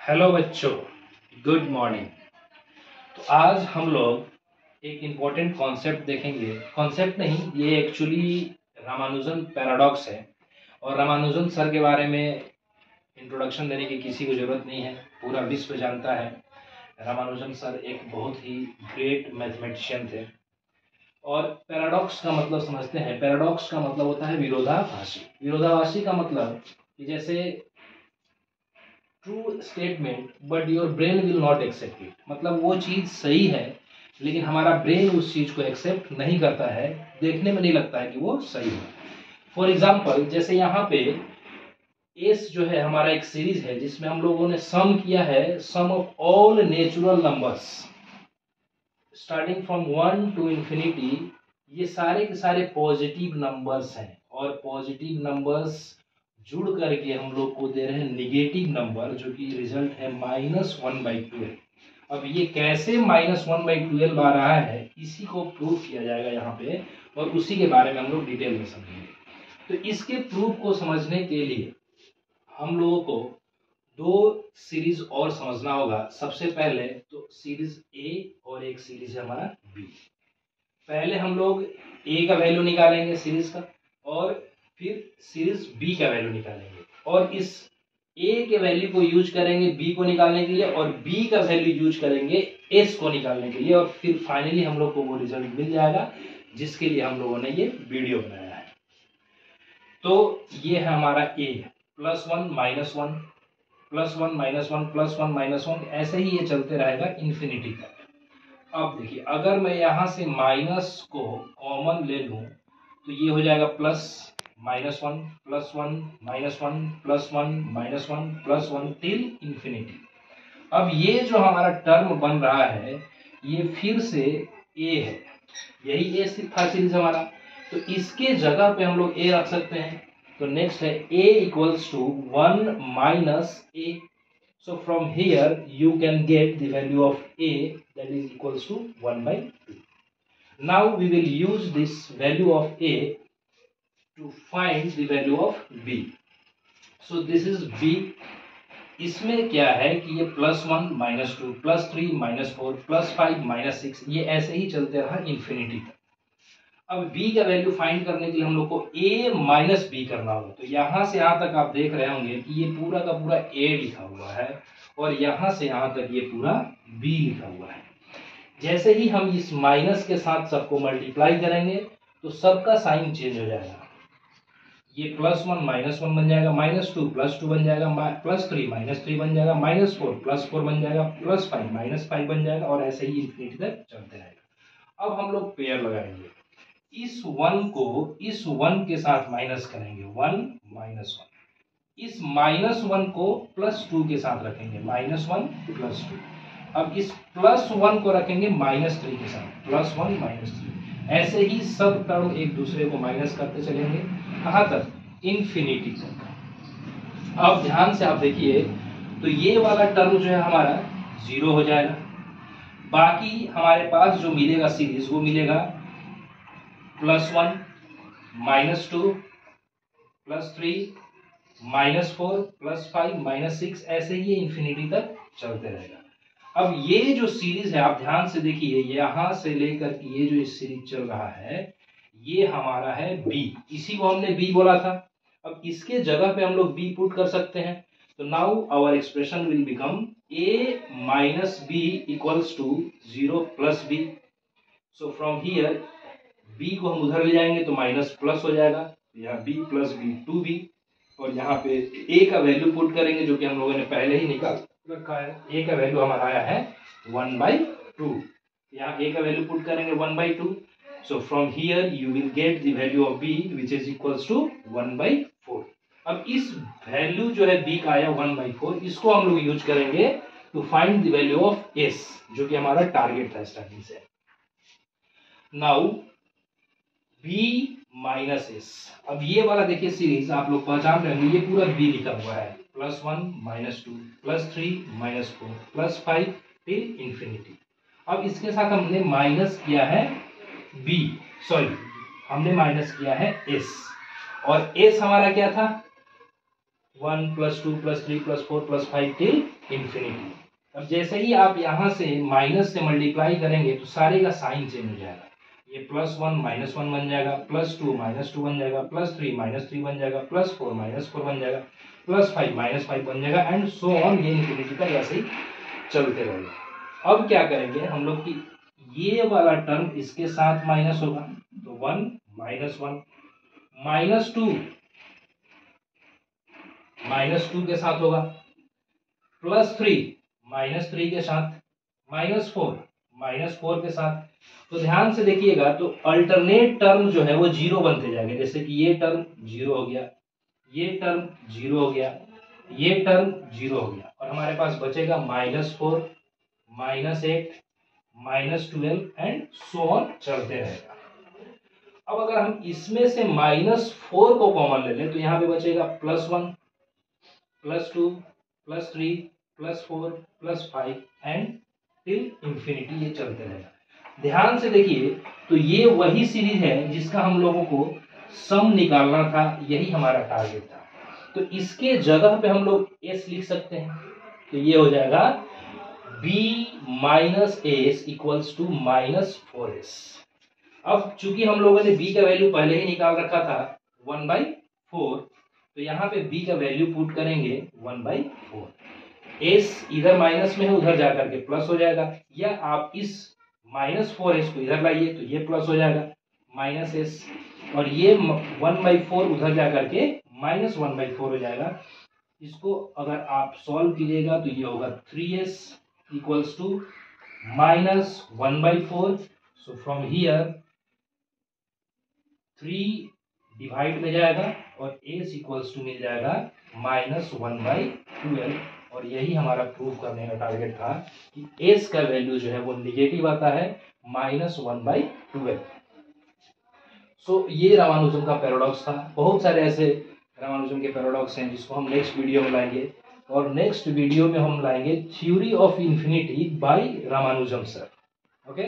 Hello बच्चों, good morning. तो आज हम लोग एक इम्पोर्टेंट कॉन्सेप्ट देखेंगे। कॉन्सेप्ट नहीं, ये एक्चुअली रामानुजन पैराडॉक्स है और रामानुजन सर के बारे में इंट्रोडक्शन देने की किसी को ज़रूरत नहीं है, पूरा विश्व जानता है। रामानुजन सर एक बहुत ही ग्रेट मैथमेटिशियन थे। और पैराडॉक्स का मतलब समझते हैं। पैराडॉक्स का मतलब होता है विरोधाभासी। विरोधाभासी का मतलब कि जैसे true statement but your brain will not accept it, मतलब वो चीज़ सही है लेकिन हमारा ब्रेन उस चीज़ को एक्सेप्ट नहीं करता है, देखने में नहीं लगता है कि वो सही है। फॉर एग्जाम्पल, जैसे यहाँ पे एस जो है हमारा एक सीरीज है जिसमें हम लोगों ने सम किया है, sum of all natural numbers starting from 1 to infinity। ये सारे के सारे पॉजिटिव नंबर्स हैं और पॉजिटिव नंबर्स जुड़ करके हम लोग को दे रहे हैं निगेटिव नंबर, जो कि रिजल्ट है -1/12। अब ये कैसे -1/12 आ रहा है, इसी को प्रूव किया जाएगा यहाँ पे और उसी के बारे में हम लोग डिटेल में समझेंगे। तो इसके प्रूफ को समझने के लिए हम लोगों को दो सीरीज और समझना होगा। सबसे पहले तो सीरीज ए और एक सीरीज है हमारा बी। पहले हम लोग ए का वैल्यू निकालेंगे सीरीज का और फिर सीरीज बी का वैल्यू निकालेंगे और इस ए के वैल्यू को यूज करेंगे बी को निकालने के लिए और बी का वैल्यू यूज करेंगे एस को निकालने के लिए और फिर फाइनली हम लोग को वो रिजल्ट मिल जाएगा जिसके लिए हम लोगों ने ये वीडियो बनाया है। तो ये है हमारा ए, +1 -1 +1 -1 +1 -1, ऐसे ही ये चलते रहेगा इन्फिनिटी तक। अब देखिए, अगर मैं यहाँ से माइनस को कॉमन ले लूँ तो ये हो जाएगा प्लस -1 +1 -1 +1 -1 +1 टिल इन्फिनिटी। अब ये जो हमारा टर्म बन रहा है ये फिर से ए है, यही ए था सीरीज हमारा, तो इसके जगह पे हम लोग ए रख सकते हैं। तो नेक्स्ट है a equals to 1 minus a. So from here you can get the value of a, that is equals to 1/2. Now we will use this value of a to find the value of b. So this is b. इसमें क्या है कि ये +1 -2 +3 -4 +5 -6 ये ऐसे ही चलते रहा infinity तक। अब b का वैल्यू फाइंड करने के लिए हम लोग को a माइनस b करना होगा। तो यहाँ से यहाँ तक आप देख रहे होंगे कि ये पूरा का पूरा a लिखा हुआ है और यहाँ से यहाँ तक ये पूरा b लिखा हुआ है। जैसे ही हम इस माइनस के साथ सबको मल्टीप्लाई करेंगे तो सबका साइन चेंज हो जाएगा। ये +1 -1 बन जाएगा, -2 +2 बन जाएगा, +3 -3 बन जाएगा, -4 +4 बन जाएगा, +5 -5 बन जाएगा और ऐसे ही इन्फिनिटी तक चलते रहेगा। अब हम लोग पेयर लगाएंगे, इस 1 को इस 1 के साथ माइनस करेंगे, 1 -1। इस -1 को +2 के साथ रखेंगे, -1 +2। अब इस +1 को रखेंगे -3 के साथ, +1 -3। ऐसे ही सब टर्म एक दूसरे को माइनस करते चलेंगे, कहाँ तक? इन्फिनिटी तक। अब ध्यान से आप देखिए, तो ये वाला टर्म जो है हमारा 0 हो जाएगा। बाकी हमारे पास जो मिलेगा सीरीज वो मिलेगा +1 -2 +3 -4 +5 -6, ऐसे ही इन्फिनिटी तक चलते रहेगा। अब ये जो सीरीज है आप ध्यान से देखिए, यहां से लेकर के ये जो सीरीज चल रहा है ये हमारा है b, इसी को हमने b बोला था। अब इसके जगह पे हम लोग b पुट कर सकते हैं। तो now our expression will become a - b equals to 0 + b। So from here b को हम उधर ले जाएंगे तो माइनस प्लस हो जाएगा, यहाँ b + b 2b और यहाँ पे a का वैल्यू पुट करेंगे जो कि हम लोगों ने पहले ही निकाल रखा है। a का वैल्यू हमारा आया है 1/2, यहाँ a का वैल्यू पुट करेंगे 1/2। So from here you will get the value of b which is equals to 1/4। अब इस वैल्यू जो है b का आया 1/4, इसको हम लोग यूज करेंगे to find the value of s, जो कि हमारा टारगेट था स्टार्टिंग से। Now b - s। अब ये वाला देखिए सीरीज आप लोग पहचान रहे होंगे, ये पूरा b लिखा हुआ है, +1 -2 +3 -4 +5 टिल इन्फिनिटी। अब इसके साथ हमने माइनस किया है हमने माइनस किया है s, और s हमारा क्या था? 1 + 2 + 3 + 4 + 5 टिल इंफिनिटी। अब जैसे ही आप यहाँ से माइनस से मल्टीप्लाई करेंगे तो सारे का साइन चेंज हो जाएगा। ये +1 -1 बन जाएगा, +2 -2 बन जाएगा, +3 -3 बन जाएगा, +4 -4 बन जाएगा, +5 -5 बन जाएगा, एंड सो ऑन। ये इंफिनिटी तक ऐसे ही चलते रहेगा। अब क्या करेंगे हम लोग कि ये वाला टर्म इसके साथ माइनस होगा, तो 1 -1, -2 के साथ होगा, +3 -3 के साथ, -4 के साथ। तो ध्यान से देखिएगा तो अल्टरनेट टर्म जो है वो जीरो बनते जाएंगे। जैसे कि ये टर्म जीरो हो गया, ये टर्म जीरो हो गया, ये टर्म जीरो हो गया, और हमारे पास बचेगा -4, -8, -12 एंड सो ऑन चलते रहेगा। अब अगर हम इसमें से -4 को कॉमन ले लें तो यहाँ पे बचेगा +1, +2, +3, +4, +5 एंड टिल इंफिनिटी। ये चलते रहेगा। ध्यान से देखिए तो ये वही सीरीज है जिसका हम लोगों को सम निकालना था, यही हमारा टारगेट था। तो इसके जगह पे हम लोग s लिख सकते हैं, तो ये हो जाएगा b - s = -4s। अब चूंकि हम लोगों ने b का वैल्यू पहले ही निकाल रखा था 1/4, तो यहाँ पे b का वैल्यू पुट करेंगे 1/4। s इधर माइनस में है, उधर जाकर के प्लस हो जाएगा, या आप इस -4s को इधर लाइए तो ये प्लस हो जाएगा -s, और ये 1/4 उधर जाकर के -1/4 हो जाएगा। इसको अगर आप सॉल्व कीजिएगा तो ये होगा 3s = -1/4। So from here 3 divide में जाएगा और s = मिल जाएगा -1/12। और यही हमारा प्रूफ करने का टारगेट था कि s का वैल्यू जो है वो निगेटिव आता है -1/12। सो ये रामानुजन का पैराडॉक्स था। बहुत सारे ऐसे रामानुजन के पैराडॉक्स हैं जिसको हम नेक्स्ट वीडियो में लाएंगे, और नेक्स्ट वीडियो में हम लाएंगे theory of infinity by Ramanujan sir. Okay.